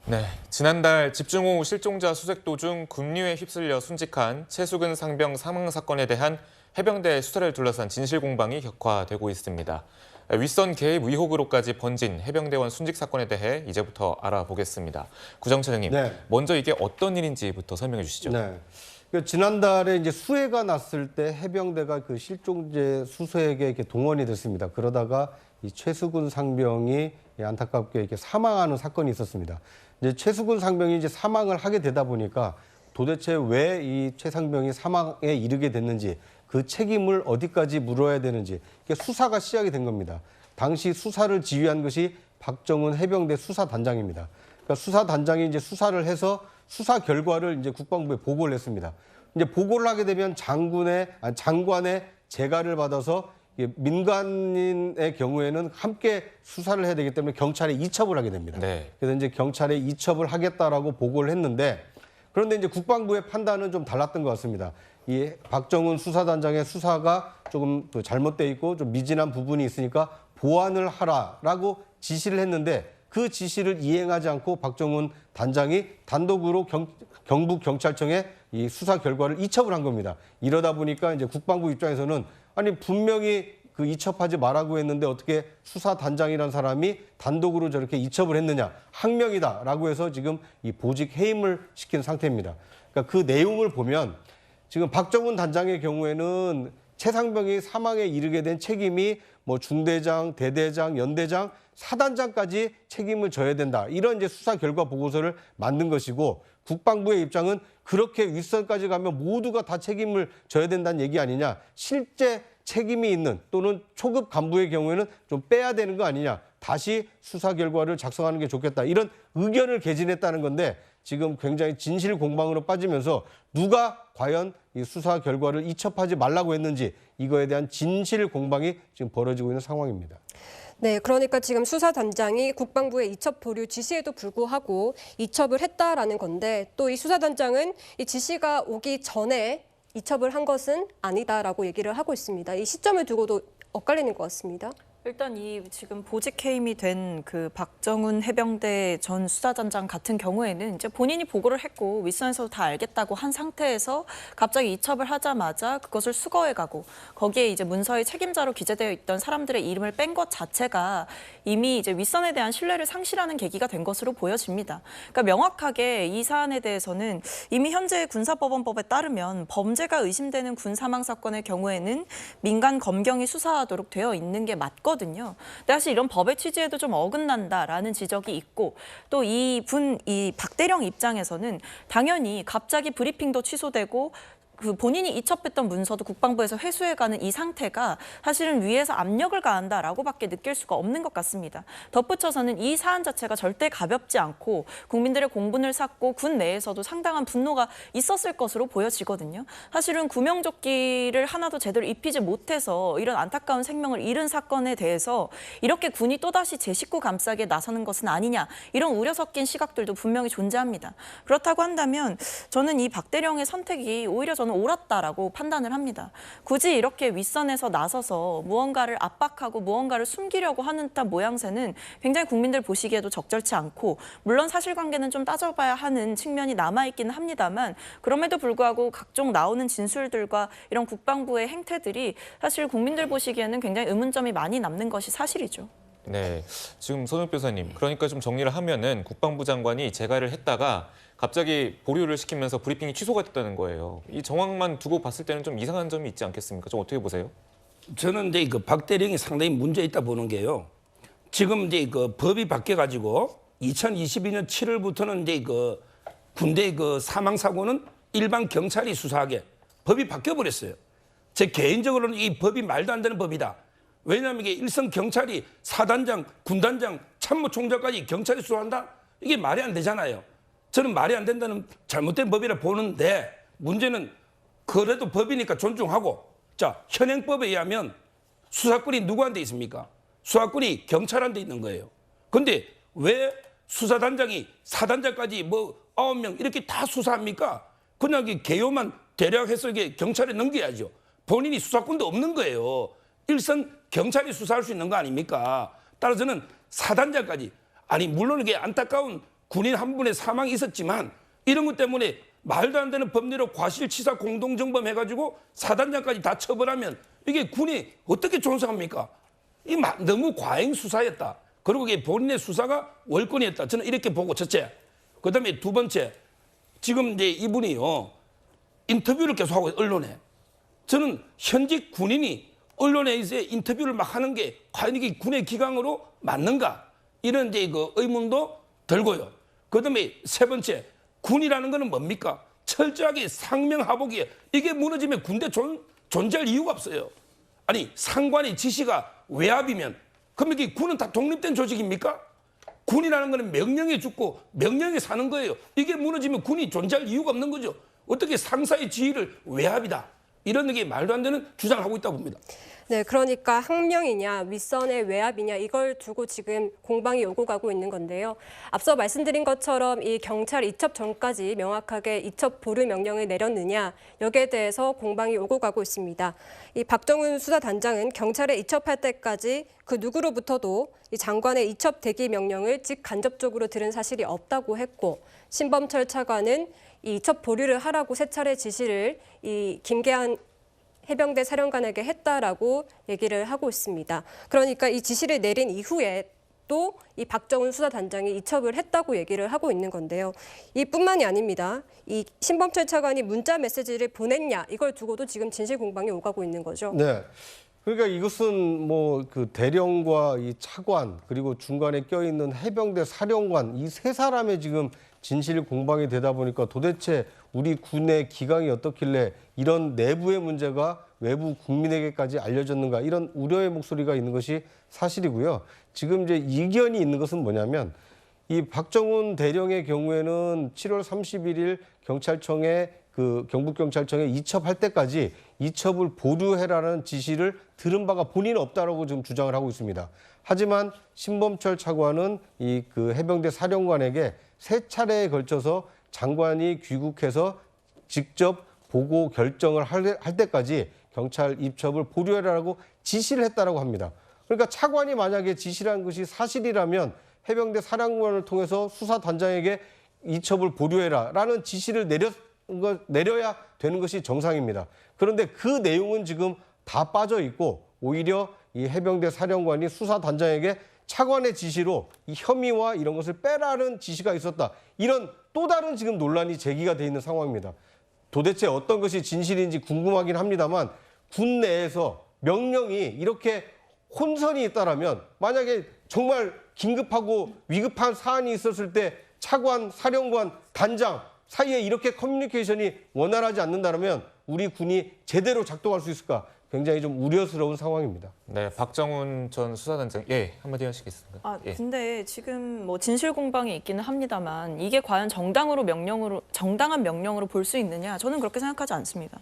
네, 지난달 집중호우 실종자 수색 도중 급류에 휩쓸려 순직한 최수근 상병 사망 사건에 대한 해병대 수사를 둘러싼 진실 공방이 격화되고 있습니다. 윗선 개입 의혹으로까지 번진 해병대원 순직 사건에 대해 이제부터 알아보겠습니다. 구정차장님, 네. 먼저 이게 어떤 일인지부터 설명해 주시죠. 네. 지난달에 이제 수해가 났을 때 해병대가 그 실종제 수색에 이렇게 동원이 됐습니다. 그러다가 이 최수근 상병이 안타깝게 이렇게 사망하는 사건이 있었습니다. 이제 최수근 상병이 이제 사망을 하게 되다 보니까 도대체 왜 이 최 상병이 사망에 이르게 됐는지, 그 책임을 어디까지 물어야 되는지 수사가 시작이 된 겁니다. 당시 수사를 지휘한 것이 박정훈 해병대 수사단장입니다. 그러니까 수사단장이 이제 수사를 해서 수사 결과를 이제 국방부에 보고를 했습니다. 이제 보고를 하게 되면 장관의 재가를 받아서 민간인의 경우에는 함께 수사를 해야 되기 때문에 경찰에 이첩을 하게 됩니다. 네. 그래서 이제 경찰에 이첩을 하겠다라고 보고를 했는데, 그런데 이제 국방부의 판단은 좀 달랐던 것 같습니다. 이 박정훈 수사단장의 수사가 조금 잘못돼 있고 좀 미진한 부분이 있으니까 보완을 하라라고 지시를 했는데, 그 지시를 이행하지 않고 박정훈 단장이 단독으로 경북 경찰청에 이 수사 결과를 이첩을 한 겁니다. 이러다 보니까 이제 국방부 입장에서는 아니 분명히 그 이첩하지 말라고 했는데 어떻게 수사단장이라는 사람이 단독으로 저렇게 이첩을 했느냐, 항명이다라고 해서 지금 이 보직 해임을 시킨 상태입니다. 그러니까 그 내용을 보면 지금 박정훈 단장의 경우에는 최 상병이 사망에 이르게 된 책임이 뭐 중대장, 대대장, 연대장, 사단장까지 책임을 져야 된다. 이런 이제 수사 결과 보고서를 만든 것이고, 국방부의 입장은 그렇게 윗선까지 가면 모두가 다 책임을 져야 된다는 얘기 아니냐. 실제 책임이 있는 또는 초급 간부의 경우에는 좀 빼야 되는 거 아니냐. 다시 수사 결과를 작성하는 게 좋겠다. 이런 의견을 개진했다는 건데, 지금 굉장히 진실 공방으로 빠지면서 누가 과연 이 수사 결과를 이첩하지 말라고 했는지, 이거에 대한 진실 공방이 지금 벌어지고 있는 상황입니다. 네, 그러니까 지금 수사단장이 국방부의 이첩 보류 지시에도 불구하고 이첩을 했다라는 건데, 또 이 수사단장은 이 지시가 오기 전에 이첩을 한 것은 아니다라고 얘기를 하고 있습니다. 이 시점을 두고도 엇갈리는 것 같습니다. 일단 이 지금 보직 해임이 된 그 박정훈 해병대 전 수사단장 같은 경우에는 이제 본인이 보고를 했고 윗선에서도 다 알겠다고 한 상태에서 갑자기 이첩을 하자마자 그것을 수거해가고 거기에 이제 문서의 책임자로 기재되어 있던 사람들의 이름을 뺀 것 자체가 이미 이제 윗선에 대한 신뢰를 상실하는 계기가 된 것으로 보여집니다. 그러니까 명확하게 이 사안에 대해서는 이미 현재 군사법원법에 따르면 범죄가 의심되는 군 사망 사건의 경우에는 민간 검경이 수사하도록 되어 있는 게 맞거든요. 근데 사실 이런 법의 취지에도 좀 어긋난다라는 지적이 있고, 또 이 박대령 입장에서는 당연히 갑자기 브리핑도 취소되고 그 본인이 이첩했던 문서도 국방부에서 회수해가는 이 상태가 사실은 위에서 압력을 가한다라고밖에 느낄 수가 없는 것 같습니다. 덧붙여서는 이 사안 자체가 절대 가볍지 않고 국민들의 공분을 샀고 군 내에서도 상당한 분노가 있었을 것으로 보여지거든요. 사실은 구명조끼를 하나도 제대로 입히지 못해서 이런 안타까운 생명을 잃은 사건에 대해서 이렇게 군이 또다시 제 식구 감싸기에 나서는 것은 아니냐, 이런 우려 섞인 시각들도 분명히 존재합니다. 그렇다고 한다면 저는 이 박대령의 선택이 오히려 저는 옳았다라고 판단을 합니다. 굳이 이렇게 윗선에서 나서서 무언가를 압박하고 무언가를 숨기려고 하는 듯한 모양새는 굉장히 국민들 보시기에도 적절치 않고, 물론 사실관계는 좀 따져봐야 하는 측면이 남아있기는 합니다만, 그럼에도 불구하고 각종 나오는 진술들과 이런 국방부의 행태들이 사실 국민들 보시기에는 굉장히 의문점이 많이 남는 것이 사실이죠. 네, 지금 손욱 변호사님, 그러니까 좀 정리를 하면은 국방부 장관이 재가를 했다가 갑자기 보류를 시키면서 브리핑이 취소가 됐다는 거예요. 이 정황만 두고 봤을 때는 좀 이상한 점이 있지 않겠습니까? 좀 어떻게 보세요? 저는 이제 그 박대령이 상당히 문제 있다 보는 게요. 지금 이제 그 법이 바뀌어가지고 2022년 7월부터는 이제 그 군대 그 사망 사고는 일반 경찰이 수사하게 법이 바뀌어 버렸어요. 제 개인적으로는 이 법이 말도 안 되는 법이다. 왜냐하면 이게 일선 경찰이 사단장, 군단장, 참모총장까지 경찰이 수사한다? 이게 말이 안 되잖아요. 저는 말이 안 된다는 잘못된 법이라 보는데, 문제는 그래도 법이니까 존중하고, 자, 현행법에 의하면 수사권이 누구한테 있습니까? 수사권이 경찰한테 있는 거예요. 근데 왜 수사단장이 사단장까지 뭐 9명 이렇게 다 수사합니까? 그냥 이 개요만 대략 해서 이게 경찰에 넘겨야죠. 본인이 수사권도 없는 거예요. 일선 경찰이 수사할 수 있는 거 아닙니까? 따라서는 사단장까지, 아니 물론 이게 안타까운 군인 한 분의 사망이 있었지만 이런 것 때문에 말도 안 되는 법리로 과실치사 공동정범 해가지고 사단장까지 다 처벌하면 이게 군이 어떻게 존속합니까? 너무 과잉 수사였다. 그리고 이게 본인의 수사가 월권이었다. 저는 이렇게 보고 첫째. 그다음에 두 번째. 지금 이제 이분이요. 인터뷰를 계속하고 언론에. 저는 현직 군인이 언론에 이제 인터뷰를 막 하는 게 과연 이게 군의 기강으로 맞는가? 이런 이제 그 의문도 들고요. 그다음에 세 번째. 군이라는 거는 뭡니까? 철저하게 상명하복이에요. 이게 무너지면 군대 존재할 이유가 없어요. 아니 상관의 지시가 외압이면 그럼 이게 군은 다 독립된 조직입니까? 군이라는 거는 명령에 죽고 명령에 사는 거예요. 이게 무너지면 군이 존재할 이유가 없는 거죠. 어떻게 상사의 지휘를 외압이다. 이런 게 말도 안 되는 주장을 하고 있다고 봅니다. 네, 그러니까 항명이냐 윗선의 외압이냐 이걸 두고 지금 공방이 오고 가고 있는 건데요. 앞서 말씀드린 것처럼 이 경찰 이첩 전까지 명확하게 이첩 보류 명령을 내렸느냐 여기에 대해서 공방이 오고 가고 있습니다. 이 박정훈 수사단장은 경찰에 이첩할 때까지 그 누구로부터도 이 장관의 이첩 대기 명령을 직간접적으로 들은 사실이 없다고 했고 신범철 차관은 이 이첩 보류를 하라고 세 차례 지시를 이 김계한 해병대 사령관에게 했다라고 얘기를 하고 있습니다. 그러니까 이 지시를 내린 이후에 또 이 박정훈 수사단장이 이첩을 했다고 얘기를 하고 있는 건데요. 이뿐만이 아닙니다. 이 신범철 차관이 문자 메시지를 보냈냐 이걸 두고도 지금 진실 공방이 오가고 있는 거죠. 네. 그러니까 이것은 뭐 그 대령과 이 차관 그리고 중간에 껴있는 해병대 사령관 이 세 사람의 지금 진실 공방이 되다 보니까 도대체 우리 군의 기강이 어떻길래 이런 내부의 문제가 외부 국민에게까지 알려졌는가 이런 우려의 목소리가 있는 것이 사실이고요. 지금 이제 이견이 있는 것은 뭐냐면 이 박정훈 대령의 경우에는 7월 31일 경찰청에 경북경찰청에 이첩할 때까지 이첩을 보류해라는 지시를 들은 바가 본인은 없다라고 지금 주장을 하고 있습니다. 하지만 신범철 차관은 이 해병대 사령관에게 세 차례에 걸쳐서 장관이 귀국해서 직접 보고 결정을 할 때까지 경찰 입첩을 보류해라라고 지시를 했다라고 합니다. 그러니까 차관이 만약에 지시를 한 것이 사실이라면 해병대 사령관을 통해서 수사단장에게 이첩을 보류해라라는 지시를 내려야 되는 것이 정상입니다. 그런데 그 내용은 지금 다 빠져 있고 오히려 이 해병대 사령관이 수사단장에게 차관의 지시로 이 혐의와 이런 것을 빼라는 지시가 있었다. 이런 또 다른 지금 논란이 제기가 돼 있는 상황입니다. 도대체 어떤 것이 진실인지 궁금하긴 합니다만 군 내에서 명령이 이렇게 혼선이 있다라면 만약에 정말 긴급하고 위급한 사안이 있었을 때 차관, 사령관, 단장 사이에 이렇게 커뮤니케이션이 원활하지 않는다면 우리 군이 제대로 작동할 수 있을까? 굉장히 좀 우려스러운 상황입니다. 네, 박정훈 전 수사단장, 한마디 하시겠습니까? 근데 지금 뭐 진실 공방이 있기는 합니다만 이게 과연 정당한 명령으로 볼 수 있느냐? 저는 그렇게 생각하지 않습니다.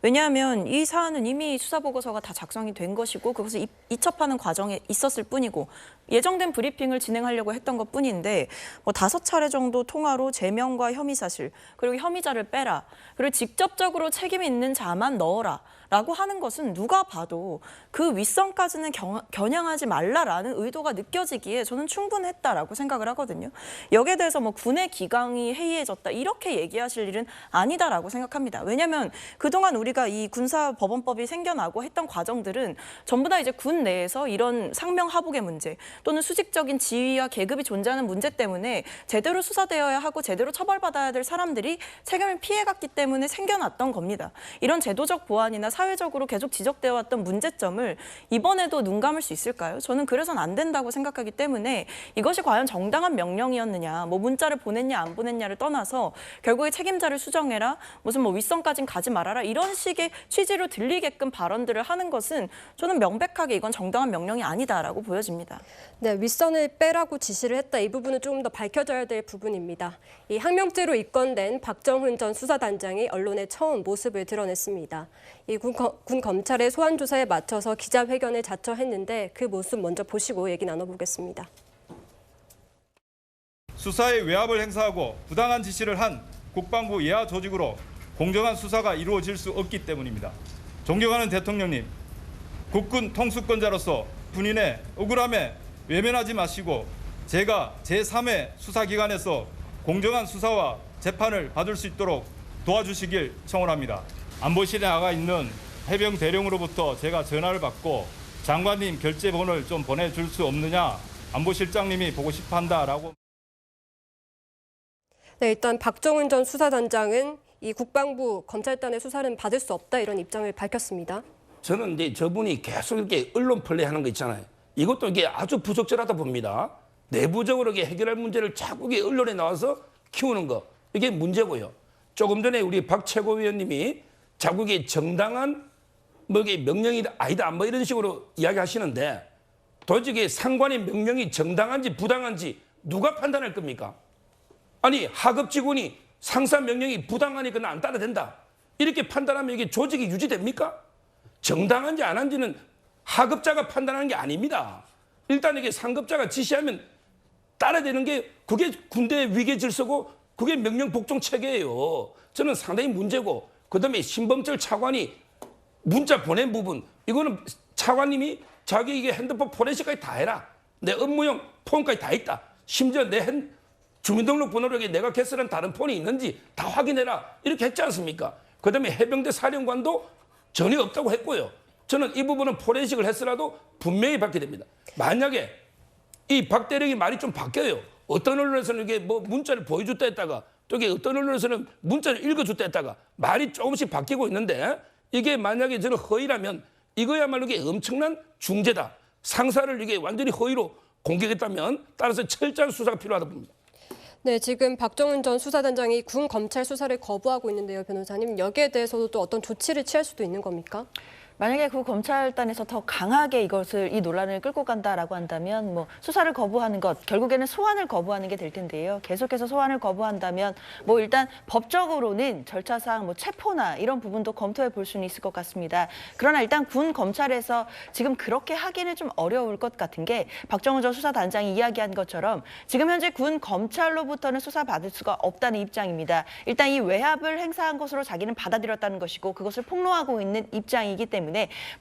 왜냐하면 이 사안은 이미 수사 보고서가 다 작성이 된 것이고 그것을 이첩하는 과정에 있었을 뿐이고 예정된 브리핑을 진행하려고 했던 것뿐인데 뭐 5차례 정도 통화로 제명과 혐의 사실 그리고 혐의자를 빼라 그리고 직접적으로 책임 있는 자만 넣어라. 라고 하는 것은 누가 봐도 그 윗선까지는 겨냥하지 말라라는 의도가 느껴지기에 저는 충분했다라고 생각을 하거든요. 여기에 대해서 뭐 군의 기강이 해이해졌다 이렇게 얘기하실 일은 아니다라고 생각합니다. 왜냐하면 그동안 우리가 이 군사법원법이 생겨나고 했던 과정들은 전부 다 이제 군 내에서 이런 상명하복의 문제 또는 수직적인 지위와 계급이 존재하는 문제 때문에 제대로 수사되어야 하고 제대로 처벌받아야 될 사람들이 책임을 피해갔기 때문에 생겨났던 겁니다. 이런 제도적 보완이나 사회적으로 계속 지적되어 왔던 문제점을 이번에도 눈 감을 수 있을까요? 저는 그래서는 안 된다고 생각하기 때문에 이것이 과연 정당한 명령이었느냐, 뭐 문자를 보냈냐 안 보냈냐를 떠나서 결국에 책임자를 수정해라, 무슨 뭐 윗선까진 가지 말아라 이런 식의 취지로 들리게끔 발언들을 하는 것은 저는 명백하게 이건 정당한 명령이 아니다라고 보여집니다. 네, 윗선을 빼라고 지시를 했다. 이 부분은 조금 더 밝혀져야 될 부분입니다. 이 항명죄로 입건된 박정훈 전 수사단장이 언론에 처음 모습을 드러냈습니다. 이 군 검찰의 소환 조사에 맞춰서 기자회견을 자처했는데 그 모습 먼저 보시고 얘기 나눠보겠습니다. 수사에 외압을 행사하고 부당한 지시를 한 국방부 예하 조직으로 공정한 수사가 이루어질 수 없기 때문입니다. 존경하는 대통령님, 국군 통수권자로서 군인의 억울함에 외면하지 마시고 제가 제3의 수사기관에서 공정한 수사와 재판을 받을 수 있도록 도와주시길 청원합니다. 안보실에 나가 있는 해병 대령으로부터 제가 전화를 받고 장관님 결제본을 좀 보내줄 수 없느냐, 안보실장님이 보고 싶어한다라고. 네, 일단 박정훈 전 수사단장은 이 국방부 검찰단의 수사는 받을 수 없다 이런 입장을 밝혔습니다. 저는 이제 저분이 계속 이렇게 언론 플레이하는 거 있잖아요. 이것도 이게 아주 부적절하다 봅니다. 내부적으로 이게 해결할 문제를 자꾸 이게 언론에 나와서 키우는 거, 이게 문제고요. 조금 전에 우리 박 최고위원님이 자꾸 이게 정당한 뭐 이게 명령이 아니다 뭐 이런 식으로 이야기하시는데, 도대체 이게 상관의 명령이 정당한지 부당한지 누가 판단할 겁니까? 아니, 하급 직원이 상사 명령이 부당하니까 안 따라 된다, 이렇게 판단하면 이게 조직이 유지됩니까? 정당한지 안 한지는 하급자가 판단하는 게 아닙니다. 일단 이게 상급자가 지시하면 따라야 되는 게 그게 군대의 위계 질서고 그게 명령 복종 체계예요. 저는 상당히 문제고, 그다음에 신범철 차관이 문자 보낸 부분, 이거는 차관님이 자기 이게 핸드폰 포렌식까지 다 해라, 내 업무용 폰까지 다 있다, 심지어 내 주민등록번호로 내가 개설한 다른 폰이 있는지 다 확인해라, 이렇게 했지 않습니까? 그다음에 해병대 사령관도 전혀 없다고 했고요. 저는 이 부분은 포렌식을 했으라도 분명히 받게 됩니다. 만약에 이 박 대령이 말이 좀 바뀌어요. 어떤 언론에서는 이게 뭐 문자를 보여줬다 했다가, 또 이게 어떤 언론에서는 문자를 읽어줬다 했다가 말이 조금씩 바뀌고 있는데, 이게 만약에 저는 허위라면 이거야말로 이게 엄청난 중재다. 상사를 이게 완전히 허위로 공격했다면 따라서 철저한 수사가 필요하다 봅니다. 네, 지금 박정훈 전 수사단장이 군 검찰 수사를 거부하고 있는데요, 변호사님. 여기에 대해서도 또 어떤 조치를 취할 수도 있는 겁니까? 만약에 그 검찰단에서 더 강하게 이 논란을 끌고 간다라고 한다면 뭐 수사를 거부하는 것, 결국에는 소환을 거부하는 게 될 텐데요. 계속해서 소환을 거부한다면 뭐 일단 법적으로는 절차상 뭐 체포나 이런 부분도 검토해 볼 수는 있을 것 같습니다. 그러나 일단 군 검찰에서 지금 그렇게 하기는 좀 어려울 것 같은 게, 박정훈 전 수사단장이 이야기한 것처럼 지금 현재 군 검찰로부터는 수사받을 수가 없다는 입장입니다. 일단 이 외압을 행사한 것으로 자기는 받아들였다는 것이고 그것을 폭로하고 있는 입장이기 때문에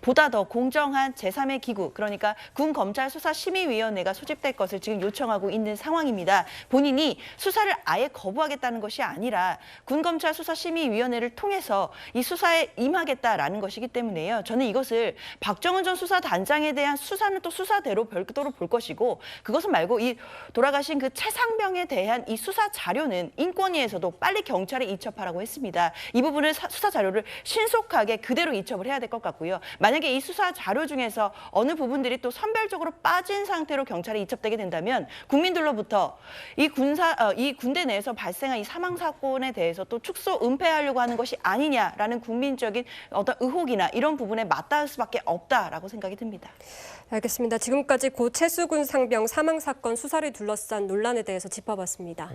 보다 더 공정한 제3의 기구, 그러니까 군검찰수사심의위원회가 소집될 것을 지금 요청하고 있는 상황입니다. 본인이 수사를 아예 거부하겠다는 것이 아니라 군검찰수사심의위원회를 통해서 이 수사에 임하겠다라는 것이기 때문에요. 저는 이것을 박정훈 전 수사단장에 대한 수사는 또 수사대로 별도로 볼 것이고, 그것은 말고 이 돌아가신 그 최상병에 대한 이 수사 자료는 인권위에서도 빨리 경찰에 이첩하라고 했습니다. 이 부분을 수사 자료를 신속하게 그대로 이첩을 해야 될 것 같고요. 만약에 이 수사 자료 중에서 어느 부분들이 또 선별적으로 빠진 상태로 경찰에 이첩되게 된다면 국민들로부터 이 군대 내에서 발생한 이 사망 사건에 대해서 또 축소 은폐하려고 하는 것이 아니냐라는 국민적인 어떤 의혹이나 이런 부분에 맞닿을 수밖에 없다라고 생각이 듭니다. 알겠습니다. 지금까지 고 최수근 상병 사망 사건 수사를 둘러싼 논란에 대해서 짚어봤습니다.